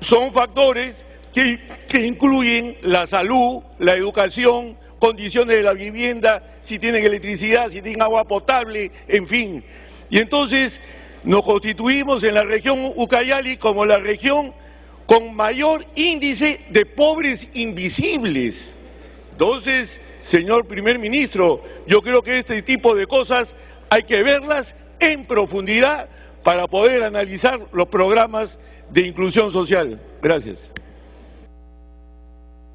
son factores que incluyen la salud, la educación, condiciones de la vivienda, si tienen electricidad, si tienen agua potable, en fin. Y entonces nos constituimos en la región Ucayali como la región con mayor índice de pobres invisibles. Entonces, señor primer ministro, yo creo que este tipo de cosas hay que verlas en profundidad para poder analizar los programas de inclusión social. Gracias.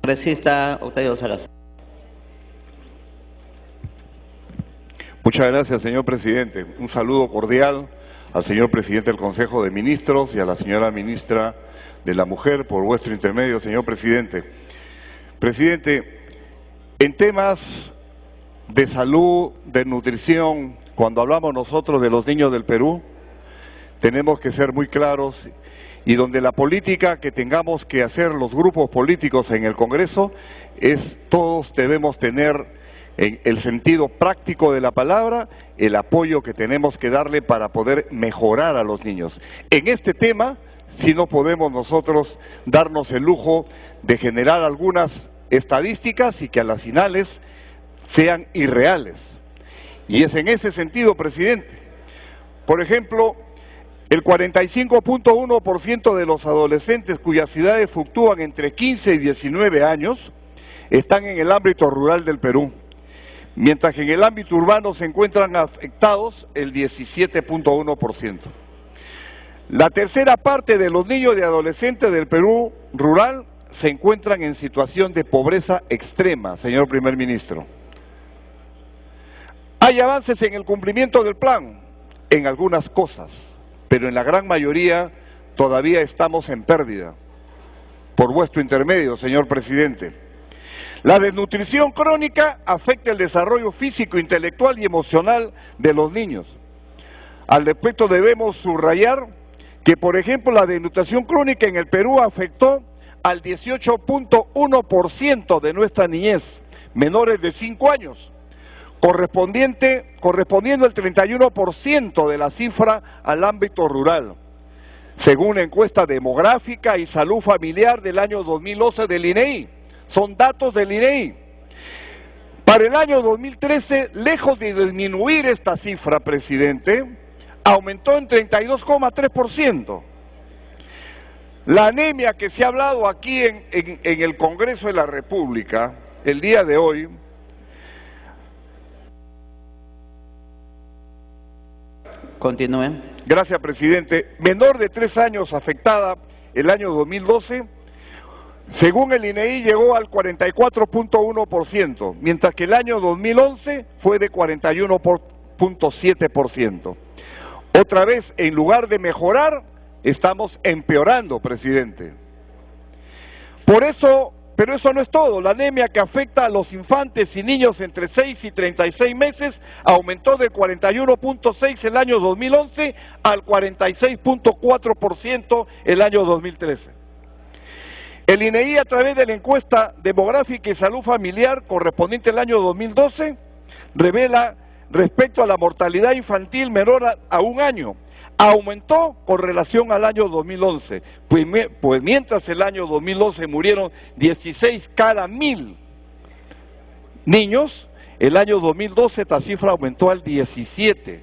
Congresista Octavio Salazar. Muchas gracias, señor presidente. Un saludo cordial al señor presidente del Consejo de Ministros y a la señora ministra de la Mujer por vuestro intermedio, señor presidente. Presidente, en temas de salud, de nutrición, cuando hablamos nosotros de los niños del Perú, tenemos que ser muy claros, y donde la política que tengamos que hacer los grupos políticos en el Congreso es todos debemos tener en el sentido práctico de la palabra el apoyo que tenemos que darle para poder mejorar a los niños. En este tema, si no podemos nosotros darnos el lujo de generar algunas estadísticas y que a las finales sean irreales. Y es en ese sentido, presidente. Por ejemplo, el 45.1% de los adolescentes cuyas edades fluctúan entre 15 y 19 años están en el ámbito rural del Perú, mientras que en el ámbito urbano se encuentran afectados el 17.1%. La tercera parte de los niños y adolescentes del Perú rural se encuentran en situación de pobreza extrema, señor primer ministro. Hay avances en el cumplimiento del plan, en algunas cosas, pero en la gran mayoría todavía estamos en pérdida. por vuestro intermedio, señor presidente. La desnutrición crónica afecta el desarrollo físico, intelectual y emocional de los niños. Al respecto debemos subrayar que, por ejemplo, la desnutrición crónica en el Perú afectó al 18.1% de nuestra niñez, menores de 5 años, correspondiendo el 31% de la cifra al ámbito rural, según la encuesta demográfica y salud familiar del año 2011 del INEI. Son datos del INEI. Para el año 2013, lejos de disminuir esta cifra, presidente, aumentó en 32,3%. La anemia que se ha hablado aquí en el Congreso de la República el día de hoy, continúen. Gracias, presidente. Menor de 3 años afectada el año 2012, según el INEI llegó al 44.1%, mientras que el año 2011 fue de 41.7%. Otra vez, en lugar de mejorar, estamos empeorando, presidente. Por eso, pero eso no es todo. La anemia que afecta a los infantes y niños entre 6 y 36 meses aumentó del 41.6 el año 2011 al 46.4% el año 2013. El INEI, a través de la encuesta demográfica y salud familiar correspondiente al año 2012, revela respecto a la mortalidad infantil menor a 1 año, aumentó con relación al año 2011, pues mientras el año 2011 murieron 16 cada 1000 niños, el año 2012 esta cifra aumentó al 17.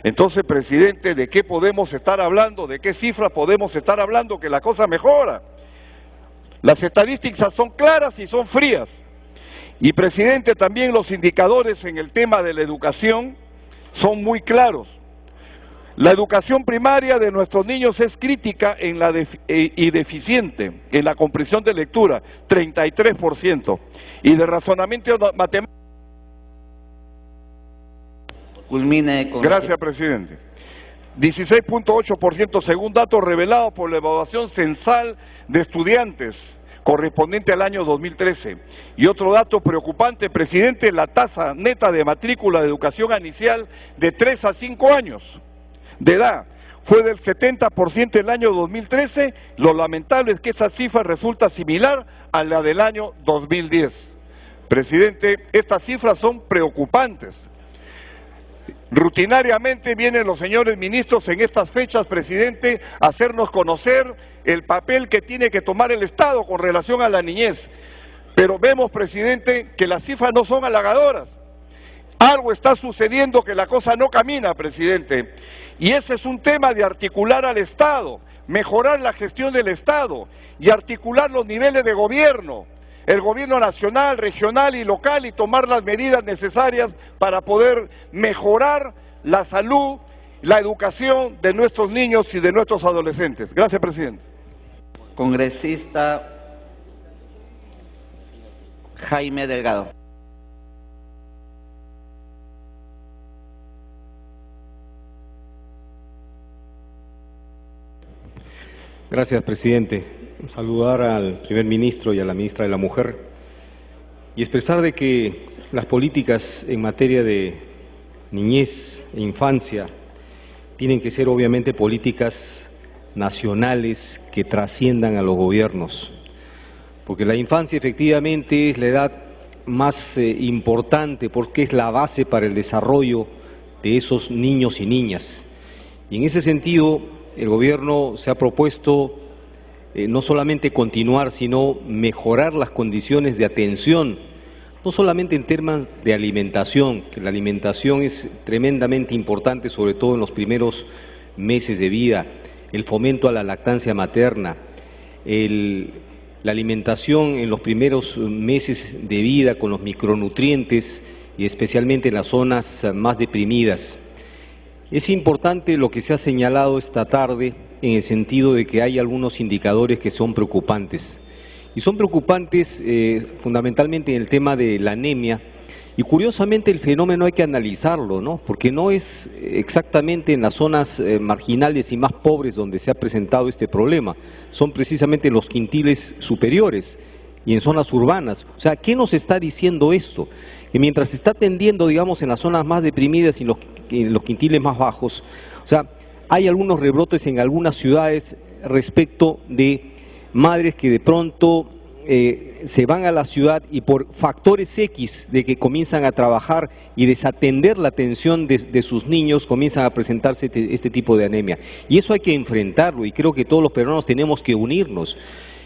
Entonces, presidente, ¿de qué podemos estar hablando? ¿De qué cifra podemos estar hablando que la cosa mejora? Las estadísticas son claras y son frías. Y, presidente, también los indicadores en el tema de la educación son muy claros. La educación primaria de nuestros niños es crítica y deficiente en la comprensión de lectura, 33%, y de razonamiento matemático. Culmine con... Gracias, presidente. 16.8% según datos revelados por la evaluación censal de estudiantes correspondiente al año 2013. Y otro dato preocupante, presidente, la tasa neta de matrícula de educación inicial de 3 a 5 años de edad fue del 70% el año 2013, lo lamentable es que esa cifra resulta similar a la del año 2010. Presidente, estas cifras son preocupantes. Rutinariamente vienen los señores ministros en estas fechas, presidente, a hacernos conocer el papel que tiene que tomar el Estado con relación a la niñez. Pero vemos, presidente, que las cifras no son halagadoras. Algo está sucediendo que la cosa no camina, presidente. Y ese es un tema de articular al Estado, mejorar la gestión del Estado y articular los niveles de gobierno, el gobierno nacional, regional y local, y tomar las medidas necesarias para poder mejorar la salud, la educación de nuestros niños y de nuestros adolescentes. Gracias, presidente. Congresista Jaime Delgado. Gracias, presidente. Saludar al primer ministro y a la ministra de la Mujer y expresar de que las políticas en materia de niñez e infancia tienen que ser obviamente políticas nacionales que trasciendan a los gobiernos, porque la infancia efectivamente es la edad más importante porque es la base para el desarrollo de esos niños y niñas. Y en ese sentido, el gobierno se ha propuesto no solamente continuar, sino mejorar las condiciones de atención, no solamente en temas de alimentación, que la alimentación es tremendamente importante, sobre todo en los primeros meses de vida, el fomento a la lactancia materna, la alimentación en los primeros meses de vida con los micronutrientes y especialmente en las zonas más deprimidas. Es importante lo que se ha señalado esta tarde en el sentido de que hay algunos indicadores que son preocupantes. Y son preocupantes fundamentalmente en el tema de la anemia Y curiosamente el fenómeno hay que analizarlo, ¿no? Porque no es exactamente en las zonas marginales y más pobres donde se ha presentado este problema, son precisamente los quintiles superiores y en zonas urbanas. O sea, ¿qué nos está diciendo esto? Que mientras se está atendiendo, digamos, en las zonas más deprimidas y en los quintiles más bajos, o sea, hay algunos rebrotes en algunas ciudades respecto de madres que de pronto se van a la ciudad y por factores X de que comienzan a trabajar y desatender la atención de sus niños, comienzan a presentarse este tipo de anemia. Y eso hay que enfrentarlo y creo que todos los peruanos tenemos que unirnos.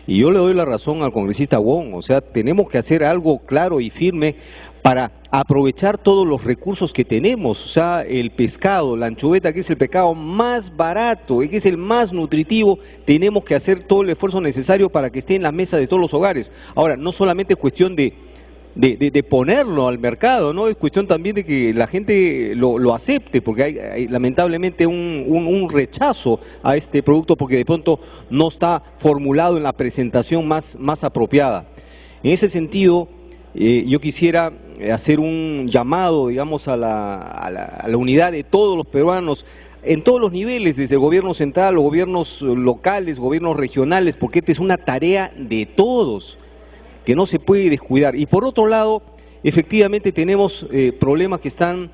Y yo le doy la razón al congresista Wong, o sea, tenemos que hacer algo claro y firme para aprovechar todos los recursos que tenemos, o sea, el pescado, la anchoveta, que es el pescado más barato, que es el más nutritivo, tenemos que hacer todo el esfuerzo necesario para que esté en la mesa de todos los hogares. Ahora, no solamente es cuestión de ponerlo al mercado, ¿no? Es cuestión también de que la gente lo acepte, porque hay lamentablemente un rechazo a este producto porque de pronto no está formulado en la presentación más apropiada. En ese sentido, yo quisiera hacer un llamado, digamos, a la unidad de todos los peruanos en todos los niveles, desde el gobierno central, los gobiernos locales, gobiernos regionales, porque esta es una tarea de todos, que no se puede descuidar. Y por otro lado, efectivamente tenemos problemas que están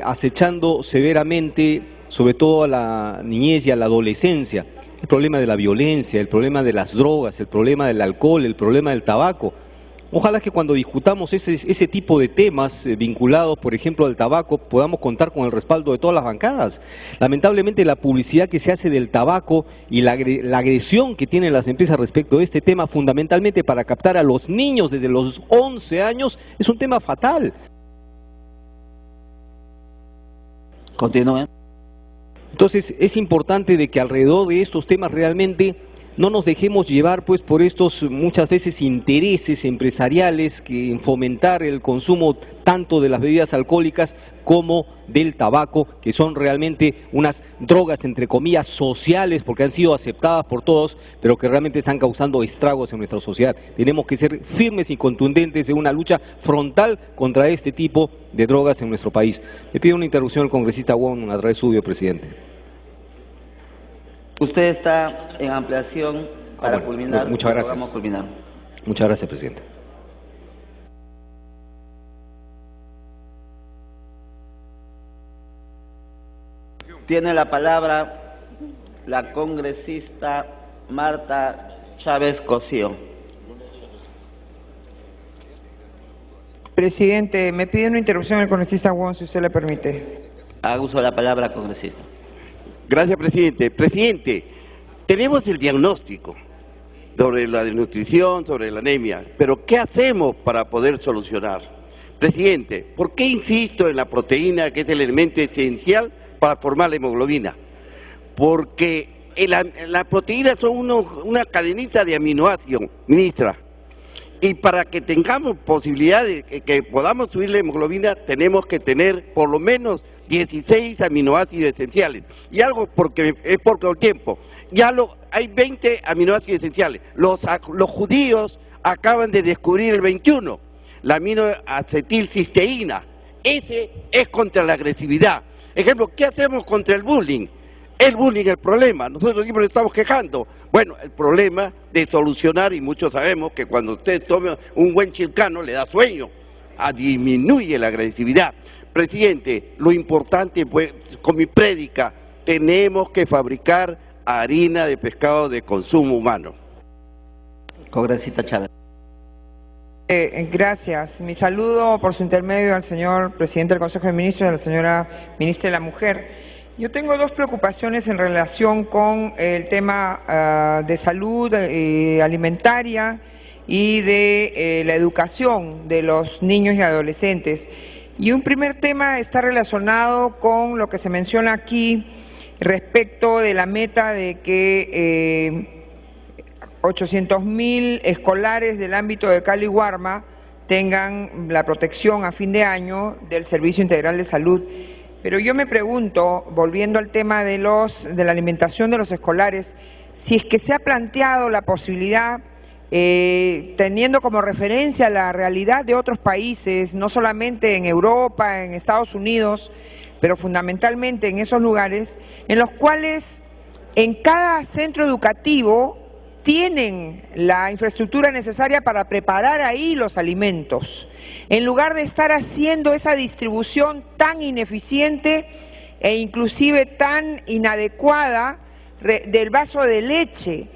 acechando severamente, sobre todo a la niñez y a la adolescencia. El problema de la violencia, el problema de las drogas, el problema del alcohol, el problema del tabaco. Ojalá que cuando discutamos ese tipo de temas vinculados, por ejemplo, al tabaco, podamos contar con el respaldo de todas las bancadas. Lamentablemente la publicidad que se hace del tabaco y la agresión que tienen las empresas respecto a este tema, fundamentalmente para captar a los niños desde los 11 años, es un tema fatal. Continúen. Entonces es importante de que alrededor de estos temas realmente no nos dejemos llevar pues por estos muchas veces intereses empresariales que en fomentar el consumo tanto de las bebidas alcohólicas como del tabaco, que son realmente unas drogas entre comillas sociales porque han sido aceptadas por todos, pero que realmente están causando estragos en nuestra sociedad. Tenemos que ser firmes y contundentes en una lucha frontal contra este tipo de drogas en nuestro país. Le pido una interrupción al congresista Wong a través suyo, presidente. Usted está en ampliación para culminar. Muchas gracias. Vamos a culminar. Muchas gracias, presidente. Tiene la palabra la congresista Marta Chávez Cosío. Presidente, me pide una interrupción el congresista Wong, si usted le permite. Haga uso de la palabra, congresista. Gracias, presidente. Presidente, tenemos el diagnóstico sobre la desnutrición, sobre la anemia, pero ¿qué hacemos para poder solucionar? Presidente, ¿por qué insisto en la proteína, que es el elemento esencial para formar la hemoglobina? Porque las proteínas son una cadenita de aminoácidos, ministra, y para que tengamos posibilidad de que podamos subir la hemoglobina, tenemos que tener por lo menos 16 aminoácidos esenciales. Y algo porque es por el tiempo. Hay 20 aminoácidos esenciales. Los judíos acaban de descubrir el 21, la aminoacetilcisteína. Ese es contra la agresividad. Ejemplo, ¿qué hacemos contra el bullying? El bullying es el problema. Nosotros siempre nos estamos quejando. Bueno, el problema de solucionar, y muchos sabemos que cuando usted toma un buen chilcano le da sueño, disminuye la agresividad. Presidente, lo importante, pues, con mi prédica, tenemos que fabricar harina de pescado de consumo humano. Congresista Chávez. Gracias. Mi saludo por su intermedio al señor presidente del Consejo de Ministros y a la señora ministra de la Mujer. Yo tengo dos preocupaciones en relación con el tema de salud alimentaria y de la educación de los niños y adolescentes. Y un primer tema está relacionado con lo que se menciona aquí respecto de la meta de que 800.000 escolares del ámbito de Cali y Guarma tengan la protección a fin de año del Servicio Integral de Salud. Pero yo me pregunto, volviendo al tema de la alimentación de los escolares, si es que se ha planteado la posibilidad teniendo como referencia la realidad de otros países, no solamente en Europa, en Estados Unidos, pero fundamentalmente en esos lugares, en los cuales en cada centro educativo tienen la infraestructura necesaria para preparar ahí los alimentos, en lugar de estar haciendo esa distribución tan ineficiente e inclusive tan inadecuada del vaso de leche,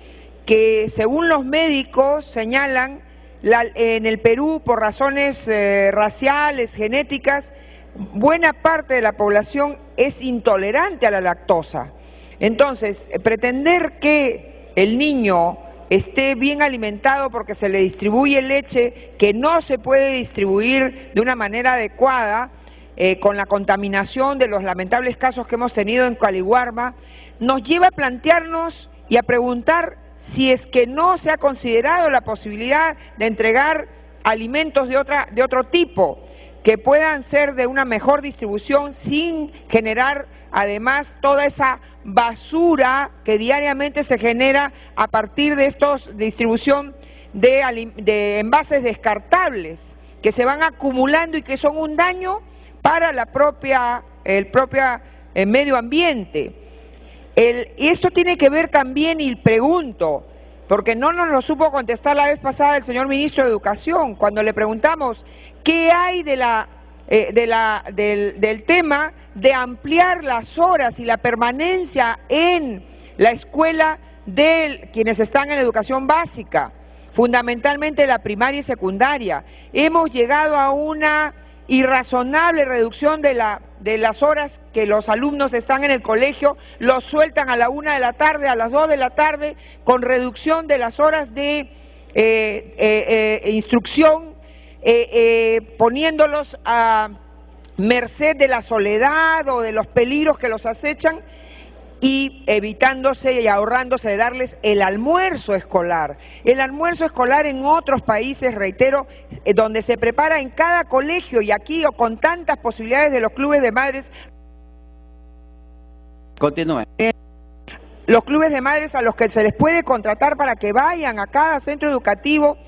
que según los médicos señalan, en el Perú por razones raciales, genéticas, buena parte de la población es intolerante a la lactosa. Entonces, pretender que el niño esté bien alimentado porque se le distribuye leche que no se puede distribuir de una manera adecuada, con la contaminación de los lamentables casos que hemos tenido en Caliwarma, nos lleva a plantearnos y a preguntar si es que no se ha considerado la posibilidad de entregar alimentos de otro tipo, que puedan ser de una mejor distribución sin generar además toda esa basura que diariamente se genera a partir de estos distribución de envases descartables que se van acumulando y que son un daño para el propio medio ambiente. Esto tiene que ver también, y pregunto, porque no nos lo supo contestar la vez pasada el señor ministro de Educación, cuando le preguntamos qué hay del tema de ampliar las horas y la permanencia en la escuela de quienes están en educación básica, fundamentalmente la primaria y secundaria. Hemos llegado a una irrazonable reducción de las horas que los alumnos están en el colegio, los sueltan a la 1 de la tarde, a las 2 de la tarde, con reducción de las horas de instrucción, poniéndolos a merced de la soledad o de los peligros que los acechan, y evitándose y ahorrándose de darles el almuerzo escolar. El almuerzo escolar en otros países, reitero, donde se prepara en cada colegio, y aquí con tantas posibilidades de los clubes de madres. Continúe. Los clubes de madres a los que se les puede contratar para que vayan a cada centro educativo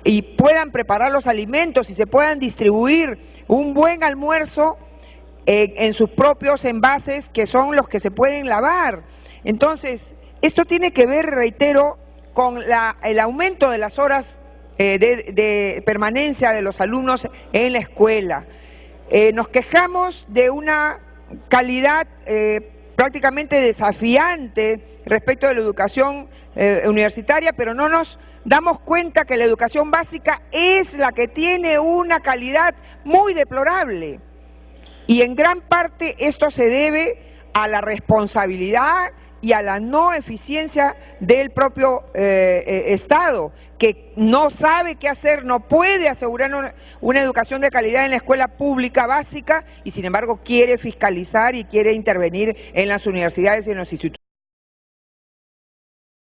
y puedan preparar los alimentos y se puedan distribuir un buen almuerzo en sus propios envases, que son los que se pueden lavar. Entonces, esto tiene que ver, reitero, con el aumento de las horas de permanencia de los alumnos en la escuela. Nos quejamos de una calidad prácticamente desafiante respecto de la educación universitaria, pero no nos damos cuenta que la educación básica es la que tiene una calidad muy deplorable. Y en gran parte esto se debe a la responsabilidad y a la no eficiencia del propio Estado, que no sabe qué hacer, no puede asegurar una educación de calidad en la escuela pública básica, y sin embargo quiere fiscalizar y quiere intervenir en las universidades y en los institutos.